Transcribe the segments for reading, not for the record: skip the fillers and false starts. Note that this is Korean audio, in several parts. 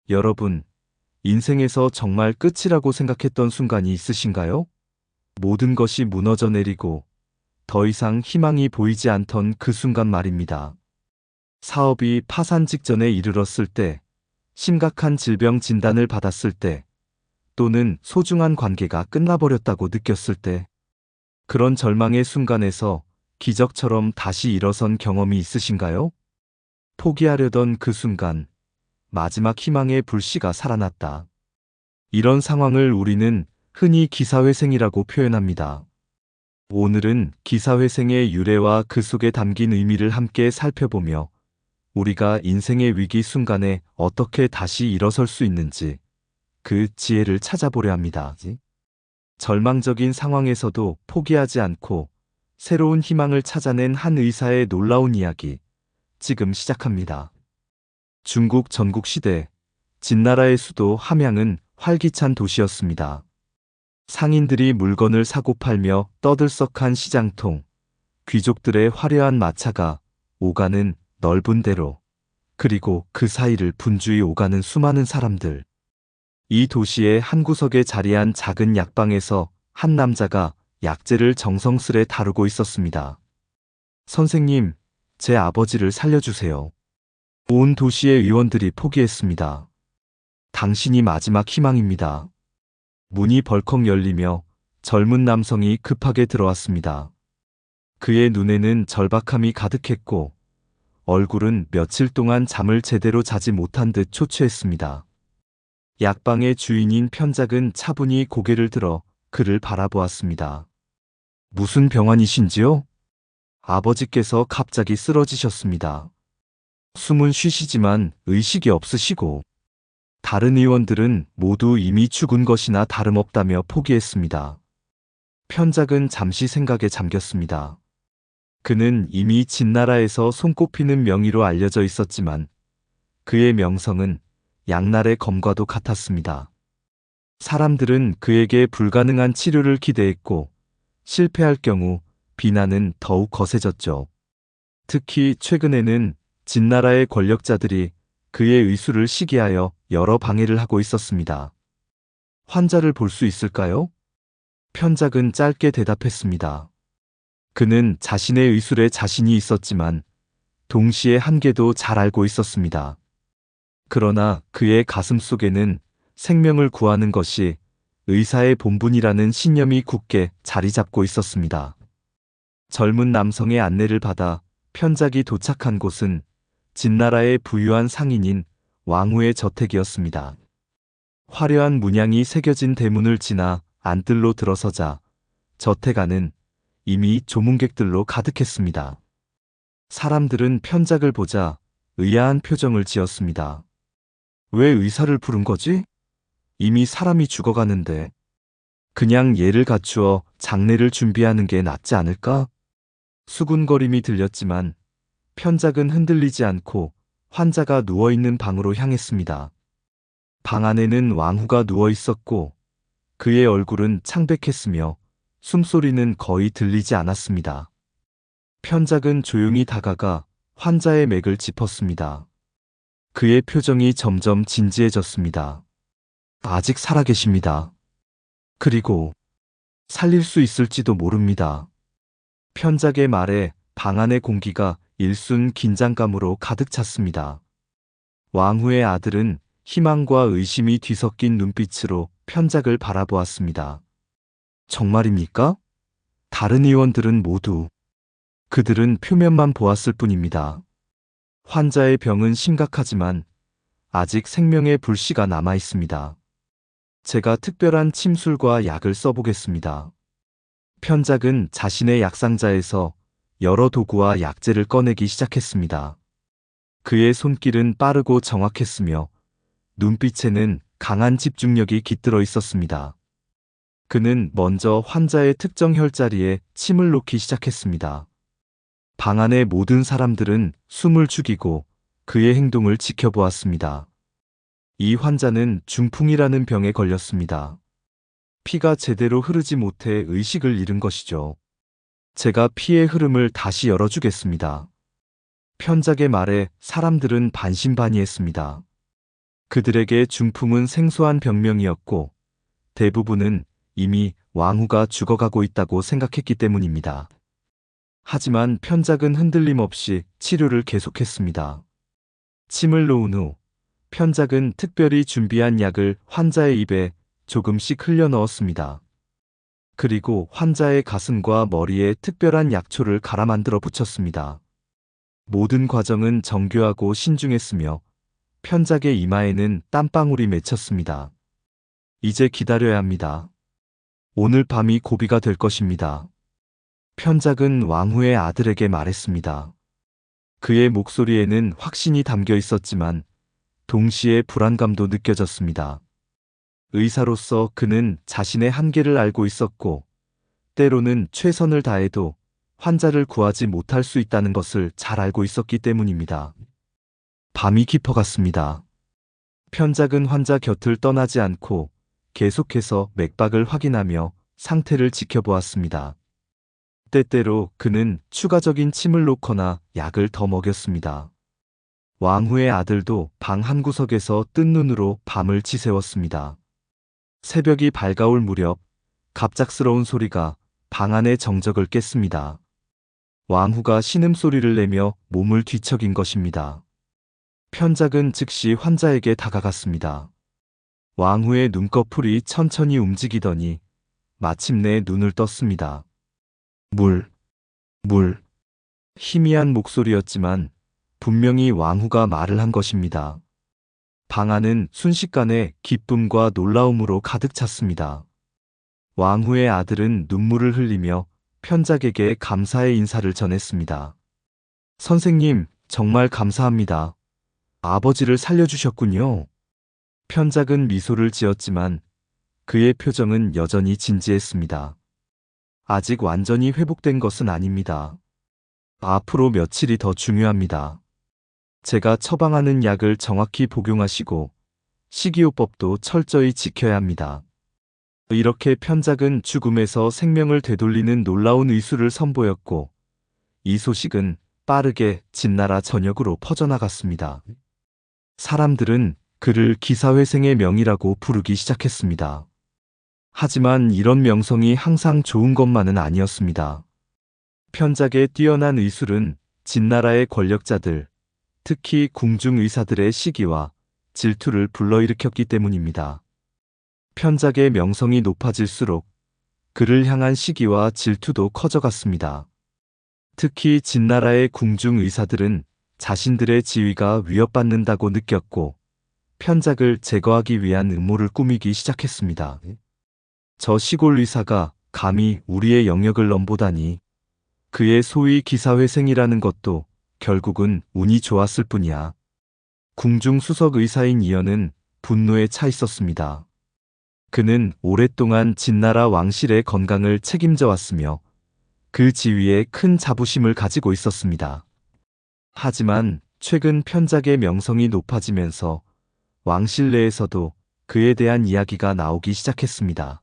여러분, 인생에서 정말 끝이라고 생각했던 순간이 있으신가요? 모든 것이 무너져 내리고 더 이상 희망이 보이지 않던 그 순간 말입니다. 사업이 파산 직전에 이르렀을 때, 심각한 질병 진단을 받았을 때, 또는 소중한 관계가 끝나버렸다고 느꼈을 때, 그런 절망의 순간에서 기적처럼 다시 일어선 경험이 있으신가요? 포기하려던 그 순간, 마지막 희망의 불씨가 살아났다. 이런 상황을 우리는 흔히 기사회생이라고 표현합니다. 오늘은 기사회생의 유래와 그 속에 담긴 의미를 함께 살펴보며 우리가 인생의 위기 순간에 어떻게 다시 일어설 수 있는지 그 지혜를 찾아보려 합니다. 절망적인 상황에서도 포기하지 않고 새로운 희망을 찾아낸 한 의사의 놀라운 이야기, 지금 시작합니다. 중국 전국시대, 진나라의 수도 함양은 활기찬 도시였습니다. 상인들이 물건을 사고 팔며 떠들썩한 시장통, 귀족들의 화려한 마차가 오가는 넓은 대로, 그리고 그 사이를 분주히 오가는 수많은 사람들. 이 도시의 한 구석에 자리한 작은 약방에서 한 남자가 약재를 정성스레 다루고 있었습니다. 선생님, 제 아버지를 살려주세요. 온 도시의 의원들이 포기했습니다. 당신이 마지막 희망입니다. 문이 벌컥 열리며 젊은 남성이 급하게 들어왔습니다. 그의 눈에는 절박함이 가득했고 얼굴은 며칠 동안 잠을 제대로 자지 못한 듯 초췌했습니다. 약방의 주인인 편작은 차분히 고개를 들어 그를 바라보았습니다. 무슨 병환이신지요? 아버지께서 갑자기 쓰러지셨습니다. 숨은 쉬시지만 의식이 없으시고 다른 의원들은 모두 이미 죽은 것이나 다름없다며 포기했습니다. 편작은 잠시 생각에 잠겼습니다. 그는 이미 진나라에서 손꼽히는 명의로 알려져 있었지만 그의 명성은 양날의 검과도 같았습니다. 사람들은 그에게 불가능한 치료를 기대했고 실패할 경우 비난은 더욱 거세졌죠. 특히 최근에는 진나라의 권력자들이 그의 의술을 시기하여 여러 방해를 하고 있었습니다. 환자를 볼 수 있을까요? 편작은 짧게 대답했습니다. 그는 자신의 의술에 자신이 있었지만 동시에 한계도 잘 알고 있었습니다. 그러나 그의 가슴 속에는 생명을 구하는 것이 의사의 본분이라는 신념이 굳게 자리 잡고 있었습니다. 젊은 남성의 안내를 받아 편작이 도착한 곳은 진나라의 부유한 상인인 왕후의 저택이었습니다. 화려한 문양이 새겨진 대문을 지나 안뜰로 들어서자 저택 안은 이미 조문객들로 가득했습니다. 사람들은 편작을 보자 의아한 표정을 지었습니다. 왜 의사를 부른 거지? 이미 사람이 죽어가는데. 그냥 예를 갖추어 장례를 준비하는 게 낫지 않을까? 수군거림이 들렸지만 편작은 흔들리지 않고 환자가 누워있는 방으로 향했습니다. 방 안에는 왕후가 누워 있었고 그의 얼굴은 창백했으며 숨소리는 거의 들리지 않았습니다. 편작은 조용히 다가가 환자의 맥을 짚었습니다. 그의 표정이 점점 진지해졌습니다. 아직 살아계십니다. 그리고 살릴 수 있을지도 모릅니다. 편작의 말에 방 안의 공기가 일순 긴장감으로 가득 찼습니다. 왕후의 아들은 희망과 의심이 뒤섞인 눈빛으로 편작을 바라보았습니다. 정말입니까? 다른 의원들은 모두 그들은 표면만 보았을 뿐입니다. 환자의 병은 심각하지만 아직 생명의 불씨가 남아 있습니다. 제가 특별한 침술과 약을 써보겠습니다. 편작은 자신의 약상자에서 여러 도구와 약재를 꺼내기 시작했습니다. 그의 손길은 빠르고 정확했으며 눈빛에는 강한 집중력이 깃들어 있었습니다. 그는 먼저 환자의 특정 혈자리에 침을 놓기 시작했습니다. 방 안의 모든 사람들은 숨을 죽이고 그의 행동을 지켜보았습니다. 이 환자는 중풍이라는 병에 걸렸습니다. 피가 제대로 흐르지 못해 의식을 잃은 것이죠. 제가 피의 흐름을 다시 열어주겠습니다. 편작의 말에 사람들은 반신반의했습니다. 그들에게 중풍은 생소한 병명이었고 대부분은 이미 왕후가 죽어가고 있다고 생각했기 때문입니다. 하지만 편작은 흔들림 없이 치료를 계속했습니다. 침을 놓은 후 편작은 특별히 준비한 약을 환자의 입에 조금씩 흘려 넣었습니다. 그리고 환자의 가슴과 머리에 특별한 약초를 갈아 만들어 붙였습니다. 모든 과정은 정교하고 신중했으며 편작의 이마에는 땀방울이 맺혔습니다. 이제 기다려야 합니다. 오늘 밤이 고비가 될 것입니다. 편작은 왕후의 아들에게 말했습니다. 그의 목소리에는 확신이 담겨 있었지만 동시에 불안감도 느껴졌습니다. 의사로서 그는 자신의 한계를 알고 있었고 때로는 최선을 다해도 환자를 구하지 못할 수 있다는 것을 잘 알고 있었기 때문입니다. 밤이 깊어갔습니다. 편작은 환자 곁을 떠나지 않고 계속해서 맥박을 확인하며 상태를 지켜보았습니다. 때때로 그는 추가적인 침을 놓거나 약을 더 먹였습니다. 왕후의 아들도 방 한구석에서 뜬 눈으로 밤을 지새웠습니다. 새벽이 밝아올 무렵 갑작스러운 소리가 방 안의 정적을 깼습니다. 왕후가 신음소리를 내며 몸을 뒤척인 것입니다. 편작은 즉시 환자에게 다가갔습니다. 왕후의 눈꺼풀이 천천히 움직이더니 마침내 눈을 떴습니다. 물. 희미한 목소리였지만 분명히 왕후가 말을 한 것입니다. 방 안은 순식간에 기쁨과 놀라움으로 가득 찼습니다. 왕후의 아들은 눈물을 흘리며 편작에게 감사의 인사를 전했습니다. 선생님, 정말 감사합니다. 아버지를 살려주셨군요. 편작은 미소를 지었지만 그의 표정은 여전히 진지했습니다. 아직 완전히 회복된 것은 아닙니다. 앞으로 며칠이 더 중요합니다. 제가 처방하는 약을 정확히 복용하시고 식이요법도 철저히 지켜야 합니다. 이렇게 편작은 죽음에서 생명을 되돌리는 놀라운 의술을 선보였고 이 소식은 빠르게 진나라 전역으로 퍼져나갔습니다. 사람들은 그를 기사회생의 명이라고 부르기 시작했습니다. 하지만 이런 명성이 항상 좋은 것만은 아니었습니다. 편작의 뛰어난 의술은 진나라의 권력자들, 특히 궁중의사들의 시기와 질투를 불러일으켰기 때문입니다. 편작의 명성이 높아질수록 그를 향한 시기와 질투도 커져갔습니다. 특히 진나라의 궁중의사들은 자신들의 지위가 위협받는다고 느꼈고 편작을 제거하기 위한 음모를 꾸미기 시작했습니다. 저 시골 의사가 감히 우리의 영역을 넘보다니. 그의 소위 기사회생이라는 것도 결국은 운이 좋았을 뿐이야. 궁중 수석 의사인 이연은 분노에 차 있었습니다. 그는 오랫동안 진나라 왕실의 건강을 책임져 왔으며 그 지위에 큰 자부심을 가지고 있었습니다. 하지만 최근 편작의 명성이 높아지면서 왕실 내에서도 그에 대한 이야기가 나오기 시작했습니다.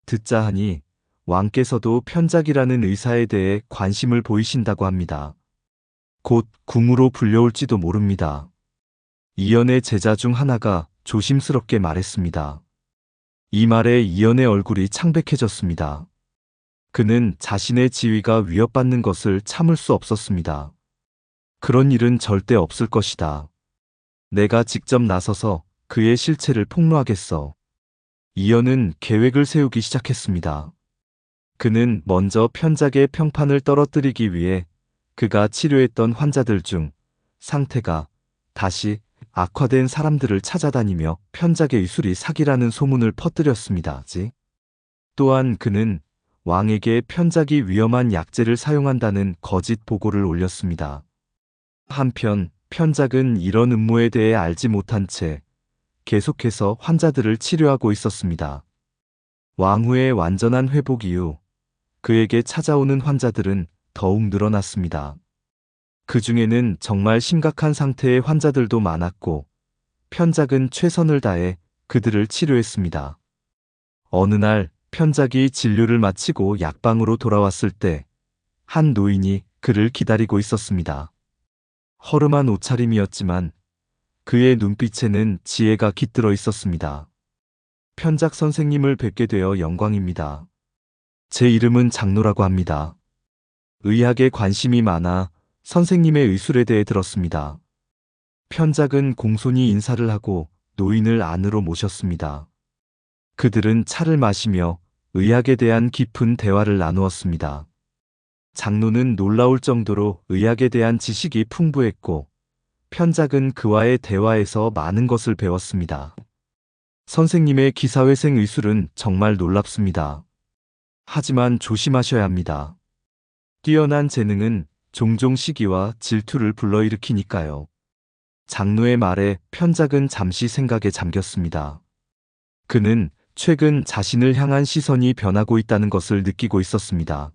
듣자 하니 왕께서도 편작이라는 의사에 대해 관심을 보이신다고 합니다. 곧 궁으로 불려올지도 모릅니다. 이연의 제자 중 하나가 조심스럽게 말했습니다. 이 말에 이연의 얼굴이 창백해졌습니다. 그는 자신의 지위가 위협받는 것을 참을 수 없었습니다. 그런 일은 절대 없을 것이다. 내가 직접 나서서 그의 실체를 폭로하겠어. 이연은 계획을 세우기 시작했습니다. 그는 먼저 편작의 평판을 떨어뜨리기 위해 그가 치료했던 환자들 중 상태가 다시 악화된 사람들을 찾아다니며 편작의 의술이 사기라는 소문을 퍼뜨렸습니다. 또한 그는 왕에게 편작이 위험한 약재를 사용한다는 거짓 보고를 올렸습니다. 한편 편작은 이런 음모에 대해 알지 못한 채 계속해서 환자들을 치료하고 있었습니다. 왕후의 완전한 회복 이후 그에게 찾아오는 환자들은 더욱 늘어났습니다. 그 중에는 정말 심각한 상태의 환자들도 많았고 편작은 최선을 다해 그들을 치료했습니다. 어느 날 편작이 진료를 마치고 약방으로 돌아왔을 때 한 노인이 그를 기다리고 있었습니다. 허름한 옷차림이었지만 그의 눈빛에는 지혜가 깃들어 있었습니다. 편작 선생님을 뵙게 되어 영광입니다. 제 이름은 장로라고 합니다. 의학에 관심이 많아 선생님의 의술에 대해 들었습니다. 편작은 공손히 인사를 하고 노인을 안으로 모셨습니다. 그들은 차를 마시며 의학에 대한 깊은 대화를 나누었습니다. 장로는 놀라울 정도로 의학에 대한 지식이 풍부했고 편작은 그와의 대화에서 많은 것을 배웠습니다. 선생님의 기사회생 의술은 정말 놀랍습니다. 하지만 조심하셔야 합니다. 뛰어난 재능은 종종 시기와 질투를 불러일으키니까요. 장로의 말에 편작은 잠시 생각에 잠겼습니다. 그는 최근 자신을 향한 시선이 변하고 있다는 것을 느끼고 있었습니다.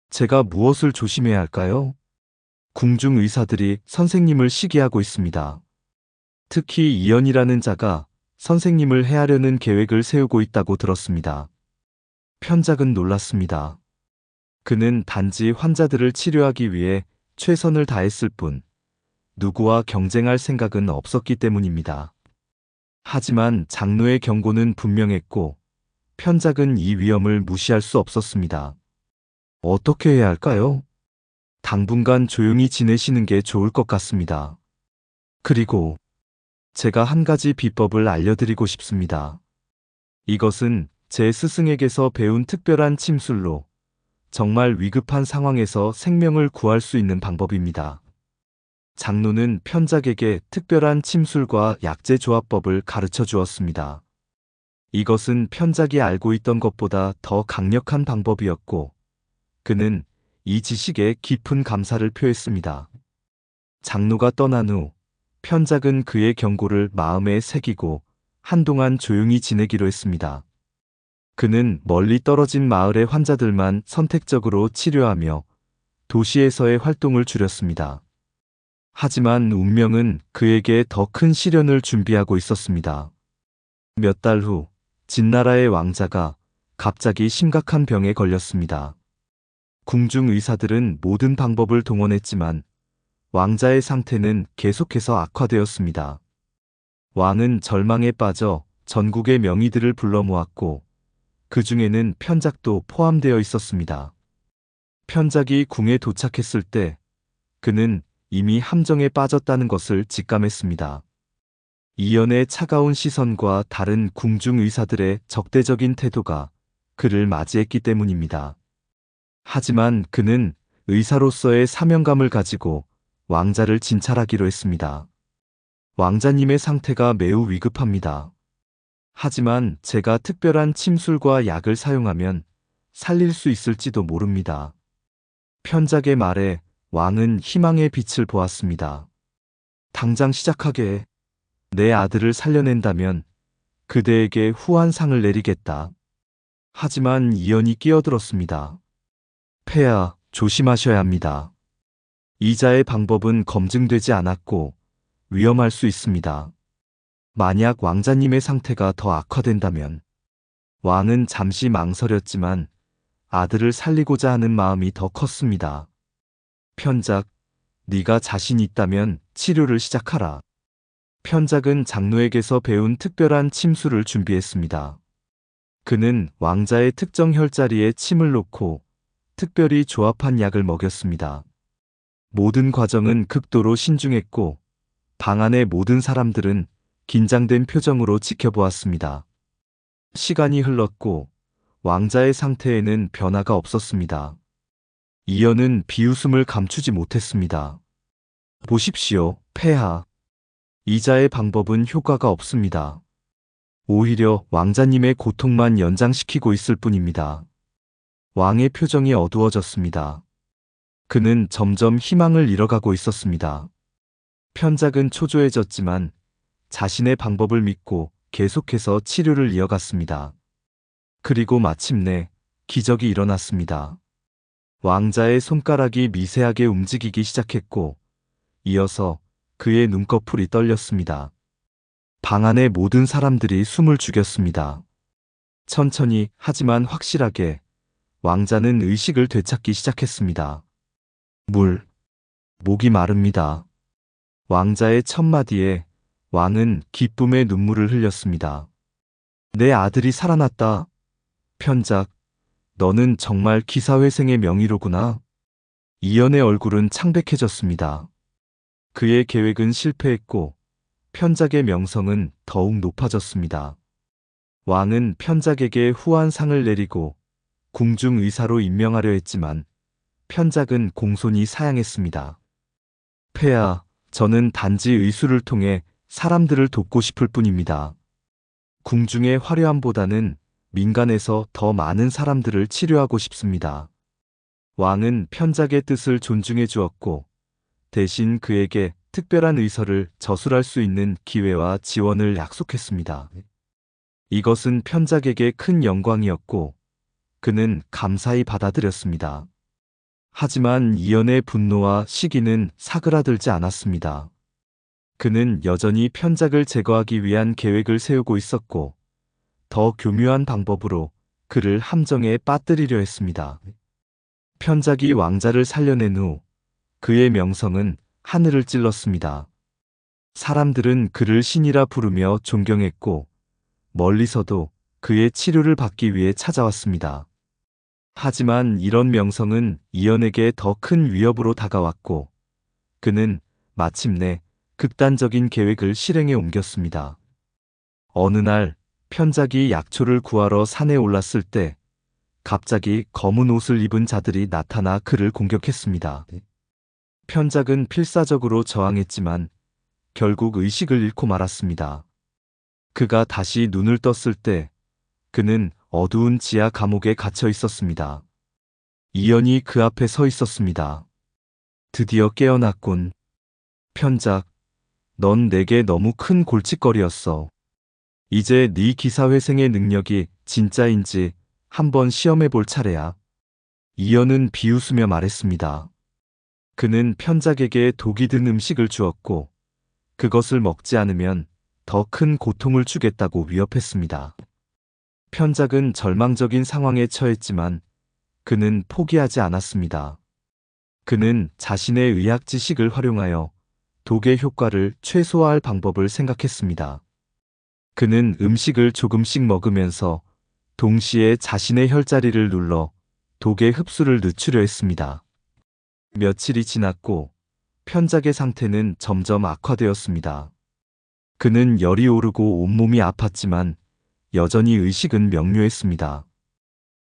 제가 무엇을 조심해야 할까요? 궁중 의사들이 선생님을 시기하고 있습니다. 특히 이연이라는 자가 선생님을 해하려는 계획을 세우고 있다고 들었습니다. 편작은 놀랐습니다. 그는 단지 환자들을 치료하기 위해 최선을 다했을 뿐 누구와 경쟁할 생각은 없었기 때문입니다. 하지만 장로의 경고는 분명했고 편작은 이 위험을 무시할 수 없었습니다. 어떻게 해야 할까요? 당분간 조용히 지내시는 게 좋을 것 같습니다. 그리고 제가 한 가지 비법을 알려드리고 싶습니다. 이것은 제 스승에게서 배운 특별한 침술로 정말 위급한 상황에서 생명을 구할 수 있는 방법입니다. 장로는 편작에게 특별한 침술과 약재 조합법을 가르쳐 주었습니다. 이것은 편작이 알고 있던 것보다 더 강력한 방법이었고, 그는 이 지식에 깊은 감사를 표했습니다. 장로가 떠난 후, 편작은 그의 경고를 마음에 새기고 한동안 조용히 지내기로 했습니다. 그는 멀리 떨어진 마을의 환자들만 선택적으로 치료하며 도시에서의 활동을 줄였습니다. 하지만 운명은 그에게 더 큰 시련을 준비하고 있었습니다. 몇 달 후, 진나라의 왕자가 갑자기 심각한 병에 걸렸습니다. 궁중 의사들은 모든 방법을 동원했지만 왕자의 상태는 계속해서 악화되었습니다. 왕은 절망에 빠져 전국의 명의들을 불러 모았고 그 중에는 편작도 포함되어 있었습니다. 편작이 궁에 도착했을 때 그는 이미 함정에 빠졌다는 것을 직감했습니다. 이연의 차가운 시선과 다른 궁중 의사들의 적대적인 태도가 그를 맞이했기 때문입니다. 하지만 그는 의사로서의 사명감을 가지고 왕자를 진찰하기로 했습니다. 왕자님의 상태가 매우 위급합니다. 하지만 제가 특별한 침술과 약을 사용하면 살릴 수 있을지도 모릅니다. 편작의 말에 왕은 희망의 빛을 보았습니다. 당장 시작하게 해. 내 아들을 살려낸다면 그대에게 후한 상을 내리겠다. 하지만 이연이 끼어들었습니다. 폐하, 조심하셔야 합니다. 이자의 방법은 검증되지 않았고 위험할 수 있습니다. 만약 왕자님의 상태가 더 악화된다면 왕은 잠시 망설였지만 아들을 살리고자 하는 마음이 더 컸습니다. 편작, 네가 자신 있다면 치료를 시작하라. 편작은 장로에게서 배운 특별한 침술을 준비했습니다. 그는 왕자의 특정 혈자리에 침을 놓고 특별히 조합한 약을 먹였습니다. 모든 과정은 극도로 신중했고 방 안의 모든 사람들은 긴장된 표정으로 지켜보았습니다. 시간이 흘렀고 왕자의 상태에는 변화가 없었습니다. 이연은 비웃음을 감추지 못했습니다. 보십시오, 폐하. 이자의 방법은 효과가 없습니다. 오히려 왕자님의 고통만 연장시키고 있을 뿐입니다. 왕의 표정이 어두워졌습니다. 그는 점점 희망을 잃어가고 있었습니다. 편작은 초조해졌지만 자신의 방법을 믿고 계속해서 치료를 이어갔습니다. 그리고 마침내 기적이 일어났습니다. 왕자의 손가락이 미세하게 움직이기 시작했고 이어서 그의 눈꺼풀이 떨렸습니다. 방 안의 모든 사람들이 숨을 죽였습니다. 천천히 하지만 확실하게 왕자는 의식을 되찾기 시작했습니다. 목이 마릅니다. 왕자의 첫 마디에 왕은 기쁨의 눈물을 흘렸습니다. 내 아들이 살아났다. 편작, 너는 정말 기사회생의 명의로구나. 이연의 얼굴은 창백해졌습니다. 그의 계획은 실패했고 편작의 명성은 더욱 높아졌습니다. 왕은 편작에게 후한상을 내리고 궁중의사로 임명하려 했지만 편작은 공손히 사양했습니다. 폐하, 저는 단지 의술을 통해 사람들을 돕고 싶을 뿐입니다. 궁중의 화려함보다는 민간에서 더 많은 사람들을 치료하고 싶습니다. 왕은 편작의 뜻을 존중해 주었고 대신 그에게 특별한 의서를 저술할 수 있는 기회와 지원을 약속했습니다. 이것은 편작에게 큰 영광이었고 그는 감사히 받아들였습니다. 하지만 이연의 분노와 시기는 사그라들지 않았습니다. 그는 여전히 편작을 제거하기 위한 계획을 세우고 있었고 더 교묘한 방법으로 그를 함정에 빠뜨리려 했습니다. 편작이 왕자를 살려낸 후 그의 명성은 하늘을 찔렀습니다. 사람들은 그를 신이라 부르며 존경했고 멀리서도 그의 치료를 받기 위해 찾아왔습니다. 하지만 이런 명성은 이연에게 더 큰 위협으로 다가왔고 그는 마침내 극단적인 계획을 실행에 옮겼습니다. 어느 날 편작이 약초를 구하러 산에 올랐을 때 갑자기 검은 옷을 입은 자들이 나타나 그를 공격했습니다. 편작은 필사적으로 저항했지만 결국 의식을 잃고 말았습니다. 그가 다시 눈을 떴을 때 그는 어두운 지하 감옥에 갇혀 있었습니다. 이연이 그 앞에 서 있었습니다. 드디어 깨어났군. 편작, 넌 내게 너무 큰 골칫거리였어. 이제 네 기사회생의 능력이 진짜인지 한번 시험해 볼 차례야. 이연은 비웃으며 말했습니다. 그는 편작에게 독이 든 음식을 주었고 그것을 먹지 않으면 더 큰 고통을 주겠다고 위협했습니다. 편작은 절망적인 상황에 처했지만 그는 포기하지 않았습니다. 그는 자신의 의학 지식을 활용하여 독의 효과를 최소화할 방법을 생각했습니다. 그는 음식을 조금씩 먹으면서 동시에 자신의 혈자리를 눌러 독의 흡수를 늦추려 했습니다. 며칠이 지났고 편작의 상태는 점점 악화되었습니다. 그는 열이 오르고 온몸이 아팠지만 여전히 의식은 명료했습니다.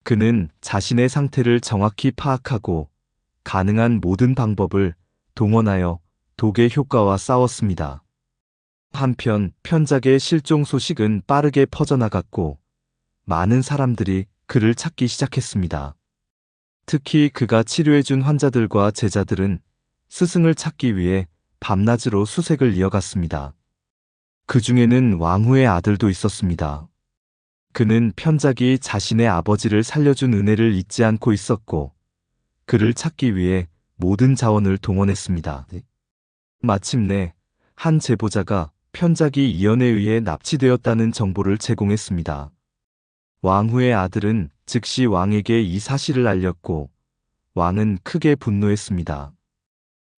그는 자신의 상태를 정확히 파악하고 가능한 모든 방법을 동원하여 독의 효과와 싸웠습니다. 한편 편작의 실종 소식은 빠르게 퍼져나갔고 많은 사람들이 그를 찾기 시작했습니다. 특히 그가 치료해준 환자들과 제자들은 스승을 찾기 위해 밤낮으로 수색을 이어갔습니다. 그 중에는 왕후의 아들도 있었습니다. 그는 편작이 자신의 아버지를 살려준 은혜를 잊지 않고 있었고 그를 찾기 위해 모든 자원을 동원했습니다. 마침내 한 제보자가 편작이 이연에 의해 납치되었다는 정보를 제공했습니다. 왕후의 아들은 즉시 왕에게 이 사실을 알렸고 왕은 크게 분노했습니다.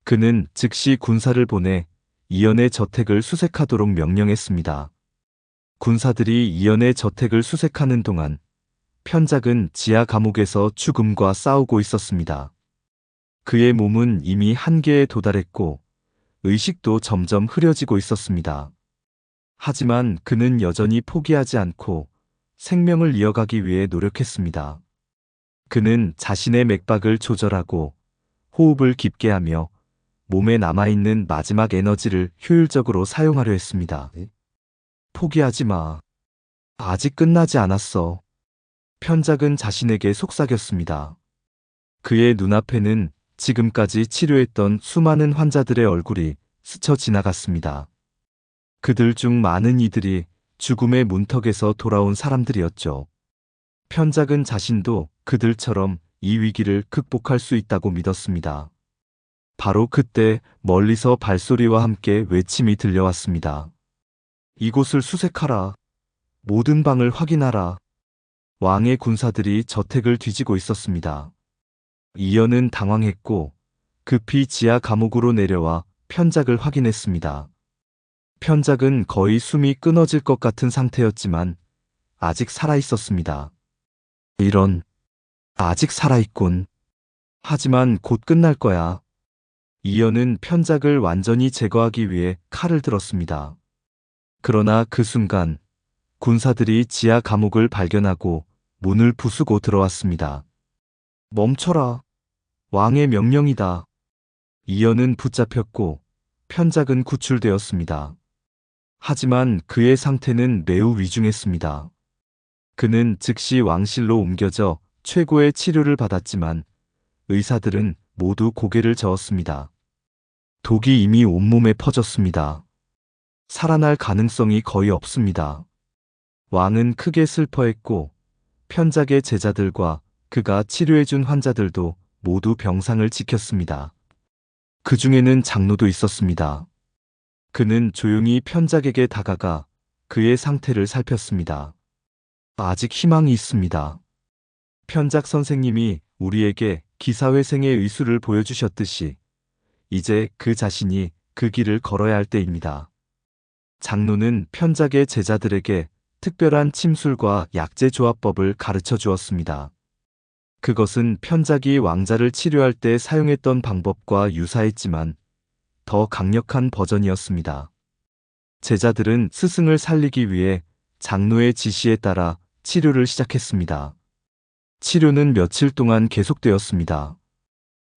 그는 즉시 군사를 보내 이연의 저택을 수색하도록 명령했습니다. 군사들이 이연의 저택을 수색하는 동안 편작은 지하 감옥에서 죽음과 싸우고 있었습니다. 그의 몸은 이미 한계에 도달했고 의식도 점점 흐려지고 있었습니다. 하지만 그는 여전히 포기하지 않고 생명을 이어가기 위해 노력했습니다. 그는 자신의 맥박을 조절하고 호흡을 깊게 하며 몸에 남아있는 마지막 에너지를 효율적으로 사용하려 했습니다. 포기하지 마. 아직 끝나지 않았어. 편작은 자신에게 속삭였습니다. 그의 눈앞에는 지금까지 치료했던 수많은 환자들의 얼굴이 스쳐 지나갔습니다. 그들 중 많은 이들이 죽음의 문턱에서 돌아온 사람들이었죠. 편작은 자신도 그들처럼 이 위기를 극복할 수 있다고 믿었습니다. 바로 그때 멀리서 발소리와 함께 외침이 들려왔습니다. 이곳을 수색하라. 모든 방을 확인하라. 왕의 군사들이 저택을 뒤지고 있었습니다. 이연은 당황했고 급히 지하 감옥으로 내려와 편작을 확인했습니다. 편작은 거의 숨이 끊어질 것 같은 상태였지만 아직 살아 있었습니다. 이런, 아직 살아있군. 하지만 곧 끝날 거야. 이연은 편작을 완전히 제거하기 위해 칼을 들었습니다. 그러나 그 순간 군사들이 지하 감옥을 발견하고 문을 부수고 들어왔습니다. 멈춰라. 왕의 명령이다. 이연은 붙잡혔고 편작은 구출되었습니다. 하지만 그의 상태는 매우 위중했습니다. 그는 즉시 왕실로 옮겨져 최고의 치료를 받았지만 의사들은 모두 고개를 저었습니다. 독이 이미 온몸에 퍼졌습니다. 살아날 가능성이 거의 없습니다. 왕은 크게 슬퍼했고 편작의 제자들과 그가 치료해준 환자들도 모두 병상을 지켰습니다. 그 중에는 장로도 있었습니다. 그는 조용히 편작에게 다가가 그의 상태를 살폈습니다. 아직 희망이 있습니다. 편작 선생님이 우리에게 기사회생의 의술을 보여주셨듯이 이제 그 자신이 그 길을 걸어야 할 때입니다. 장로는 편작의 제자들에게 특별한 침술과 약재 조합법을 가르쳐 주었습니다. 그것은 편작이 왕자를 치료할 때 사용했던 방법과 유사했지만 더 강력한 버전이었습니다. 제자들은 스승을 살리기 위해 장로의 지시에 따라 치료를 시작했습니다. 치료는 며칠 동안 계속되었습니다.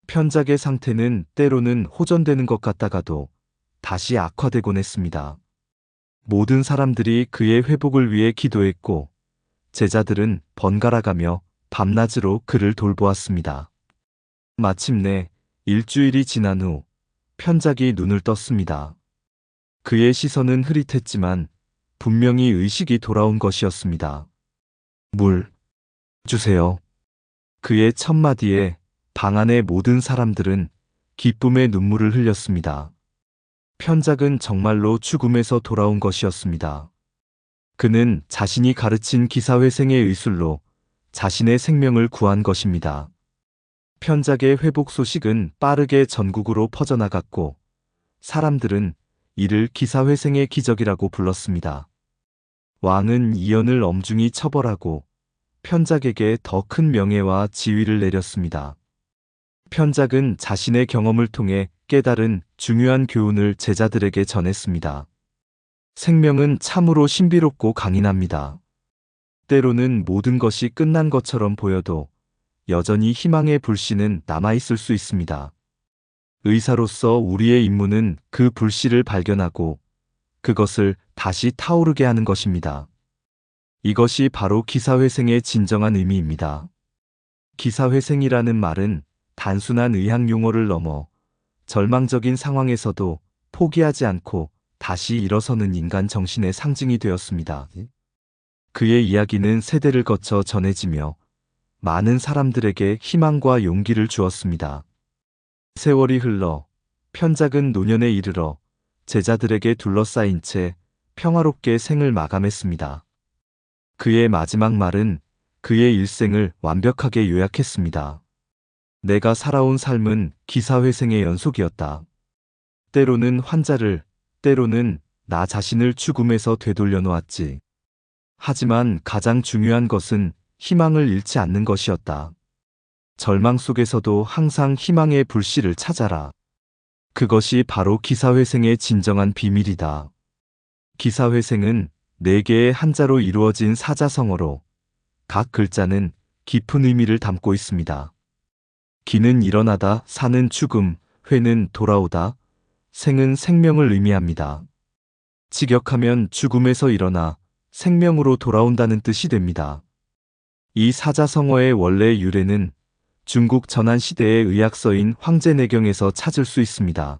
편작의 상태는 때로는 호전되는 것 같다가도 다시 악화되곤 했습니다. 모든 사람들이 그의 회복을 위해 기도했고 제자들은 번갈아가며 밤낮으로 그를 돌보았습니다. 마침내 일주일이 지난 후 편작이 눈을 떴습니다. 그의 시선은 흐릿했지만 분명히 의식이 돌아온 것이었습니다. 물 주세요. 그의 첫마디에 방 안의 모든 사람들은 기쁨의 눈물을 흘렸습니다. 편작은 정말로 죽음에서 돌아온 것이었습니다. 그는 자신이 가르친 기사회생의 의술로 자신의 생명을 구한 것입니다. 편작의 회복 소식은 빠르게 전국으로 퍼져나갔고 사람들은 이를 기사회생의 기적이라고 불렀습니다. 왕은 이연을 엄중히 처벌하고 편작에게 더 큰 명예와 지위를 내렸습니다. 편작은 자신의 경험을 통해 깨달은 중요한 교훈을 제자들에게 전했습니다. 생명은 참으로 신비롭고 강인합니다. 때로는 모든 것이 끝난 것처럼 보여도 여전히 희망의 불씨는 남아있을 수 있습니다. 의사로서 우리의 임무는 그 불씨를 발견하고 그것을 다시 타오르게 하는 것입니다. 이것이 바로 기사회생의 진정한 의미입니다. 기사회생이라는 말은 단순한 의학 용어를 넘어 절망적인 상황에서도 포기하지 않고 다시 일어서는 인간 정신의 상징이 되었습니다. 그의 이야기는 세대를 거쳐 전해지며 많은 사람들에게 희망과 용기를 주었습니다. 세월이 흘러 편작은 노년에 이르러 제자들에게 둘러싸인 채 평화롭게 생을 마감했습니다. 그의 마지막 말은 그의 일생을 완벽하게 요약했습니다. 내가 살아온 삶은 기사회생의 연속이었다. 때로는 환자를, 때로는 나 자신을 죽음에서 되돌려 놓았지. 하지만 가장 중요한 것은 희망을 잃지 않는 것이었다. 절망 속에서도 항상 희망의 불씨를 찾아라. 그것이 바로 기사회생의 진정한 비밀이다. 기사회생은 4개의 한자로 이루어진 사자성어로 각 글자는 깊은 의미를 담고 있습니다. 기는 일어나다, 사는 죽음, 회는 돌아오다, 생은 생명을 의미합니다. 직역하면 죽음에서 일어나 생명으로 돌아온다는 뜻이 됩니다. 이 사자성어의 원래 유래는 중국 전한시대의 의학서인 황제내경에서 찾을 수 있습니다.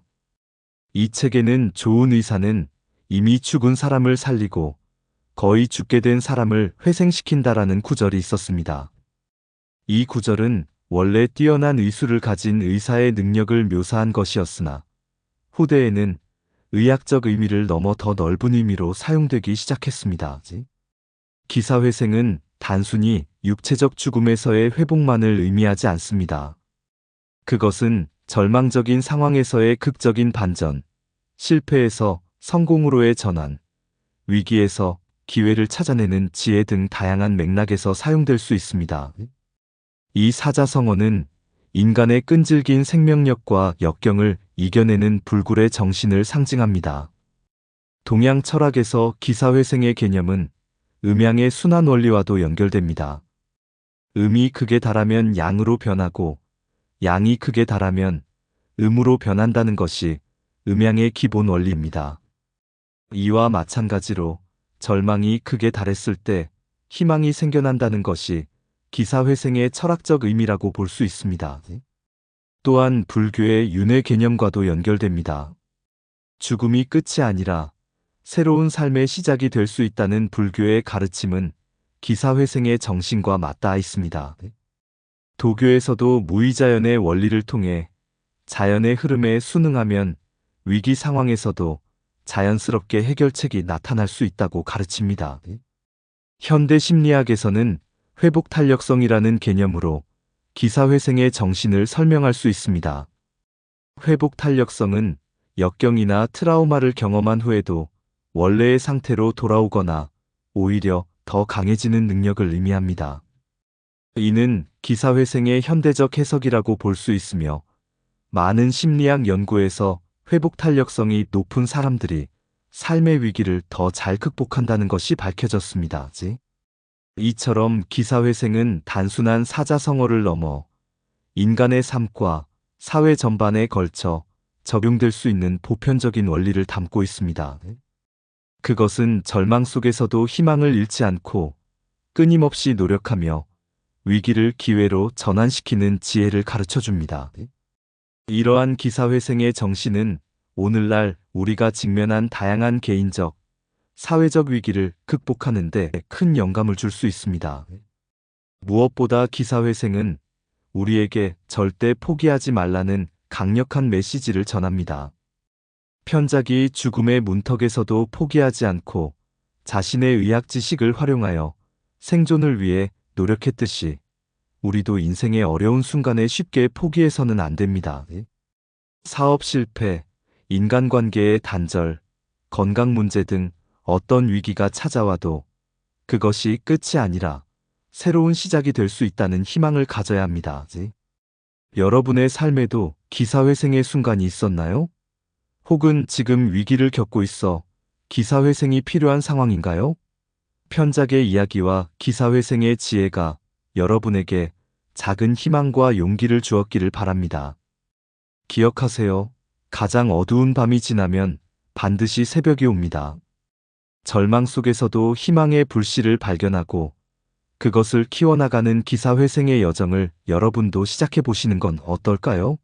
이 책에는 좋은 의사는 이미 죽은 사람을 살리고 거의 죽게 된 사람을 회생시킨다라는 구절이 있었습니다. 이 구절은 원래 뛰어난 의술을 가진 의사의 능력을 묘사한 것이었으나 후대에는 의학적 의미를 넘어 더 넓은 의미로 사용되기 시작했습니다. 기사회생은 단순히 육체적 죽음에서의 회복만을 의미하지 않습니다. 그것은 절망적인 상황에서의 극적인 반전, 실패에서 성공으로의 전환, 위기에서 기회를 찾아내는 지혜 등 다양한 맥락에서 사용될 수 있습니다. 이 사자성어는 인간의 끈질긴 생명력과 역경을 이겨내는 불굴의 정신을 상징합니다. 동양 철학에서 기사회생의 개념은 음양의 순환 원리와도 연결됩니다. 음이 극에 달하면 양으로 변하고 양이 극에 달하면 음으로 변한다는 것이 음양의 기본 원리입니다. 이와 마찬가지로 절망이 극에 달했을 때 희망이 생겨난다는 것이 기사회생의 철학적 의미라고 볼 수 있습니다. 또한 불교의 윤회 개념과도 연결됩니다. 죽음이 끝이 아니라 새로운 삶의 시작이 될 수 있다는 불교의 가르침은 기사회생의 정신과 맞닿아 있습니다. 도교에서도 무의자연의 원리를 통해 자연의 흐름에 순응하면 위기 상황에서도 자연스럽게 해결책이 나타날 수 있다고 가르칩니다. 현대 심리학에서는 회복 탄력성이라는 개념으로 기사회생의 정신을 설명할 수 있습니다. 회복 탄력성은 역경이나 트라우마를 경험한 후에도 원래의 상태로 돌아오거나 오히려 더 강해지는 능력을 의미합니다. 이는 기사회생의 현대적 해석이라고 볼 수 있으며 많은 심리학 연구에서 회복 탄력성이 높은 사람들이 삶의 위기를 더 잘 극복한다는 것이 밝혀졌습니다. 이처럼 기사회생은 단순한 사자성어를 넘어 인간의 삶과 사회 전반에 걸쳐 적용될 수 있는 보편적인 원리를 담고 있습니다. 그것은 절망 속에서도 희망을 잃지 않고 끊임없이 노력하며 위기를 기회로 전환시키는 지혜를 가르쳐 줍니다. 이러한 기사회생의 정신은 오늘날 우리가 직면한 다양한 개인적, 사회적 위기를 극복하는 데 큰 영감을 줄 수 있습니다. 무엇보다 기사회생은 우리에게 절대 포기하지 말라는 강력한 메시지를 전합니다. 편작이 죽음의 문턱에서도 포기하지 않고 자신의 의학 지식을 활용하여 생존을 위해 노력했듯이 우리도 인생의 어려운 순간에 쉽게 포기해서는 안 됩니다. 사업 실패, 인간관계의 단절, 건강 문제 등 어떤 위기가 찾아와도 그것이 끝이 아니라 새로운 시작이 될 수 있다는 희망을 가져야 합니다. 여러분의 삶에도 기사회생의 순간이 있었나요? 혹은 지금 위기를 겪고 있어 기사회생이 필요한 상황인가요? 편작의 이야기와 기사회생의 지혜가 여러분에게 작은 희망과 용기를 주었기를 바랍니다. 기억하세요. 가장 어두운 밤이 지나면 반드시 새벽이 옵니다. 절망 속에서도 희망의 불씨를 발견하고 그것을 키워나가는 기사회생의 여정을 여러분도 시작해 보시는 건 어떨까요?